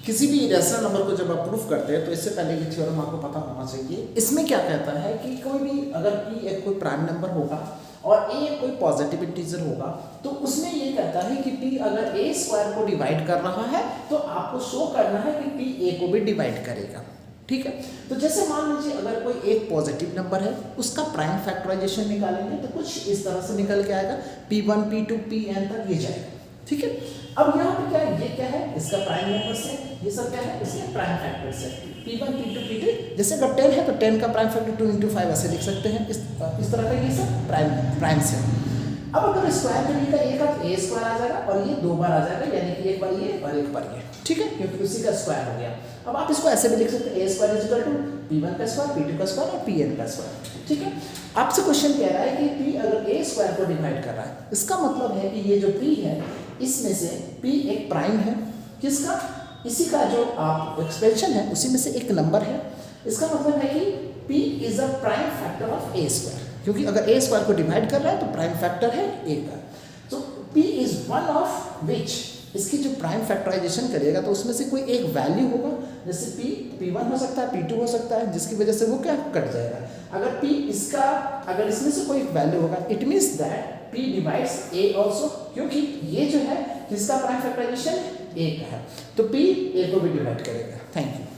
किसी भी irrational number को जब आप प्रूफ करते हैं तो इससे पहले ये थ्योरम आपको पता होना चाहिए। इसमें क्या कहता है कि कोई भी अगर p एक कोई प्राइम नंबर होगा और a एक कोई पॉजिटिव इंटीजर होगा तो उसमें ये कहता है कि p अगर a स्क्वायर को डिवाइड कर रहा है तो आपको शो करना है कि p a को भी डिवाइड करेगा। ठीक है, तो जैसे मान लीजिए अगर कोई एक पॉजिटिव नंबर है उसका प्राइम फैक्टराइजेशन निकालेंगे तो कुछ इस तरह से निकल के आएगा, p1 p2 pn तक ये जाएगा। ठीक है, अब यहाँ पे क्या है, ये क्या है, इसका प्राइम नंबर है, ये सब क्या है, इसके प्राइम फैक्टर्स है, p1 p2 p2। जैसे अगर 10 है तो 10 का प्राइम फैक्टर 2 × 5 ऐसे लिख सकते हैं, इस तरह का ये सब प्राइम से। अब अगर स्क्वायर करिएगा a का तो a स्क्वायर आ जाएगा और ये 2 बार आ जाएगा, यानी कि एक बार ये और एक बार ये। ठीक है, क्योंकि उसी का स्क्वायर हो गया। अब आप इसको ऐसे भी लिख सकते हैं, a square is equal to p1 का स्क्वायर p2 का स्क्वायर और pn का स्क्वायर। ठीक है, आपसे क्वेश्चन कह रहा है कि p अगर a स्क्वायर को डिवाइड कर रहा है, इसका मतलब है कि ये जो p है इसमें से p एक प्राइम है, किसका, इसी का जो आप एक्सपेंशन है उसी में से एक नंबर है। इसका मतलब है कि p is a prime factor of a square, क्योंकि अगर a स्क्वायर को डिवाइड कर रहा है तो प्राइम फैक्टर है a का। तो p is one of which, इसकी जो प्राइम फैक्टराइजेशन करिएगा तो उसमें से कोई एक वैल्यू होगा, जैसे p1 हो सकता है, p2 हो सकता है, जिसकी वजह से वो क्या कट जाएगा। अगर p इसका, अगर इसमें से कोई वैल्यू होगा, it means that p divides a also, क्योंकि ये जो है किसका प्राइम फैक्टराइजेशन a का है, तो p a को भी डिवाइड करेगा। Thank you.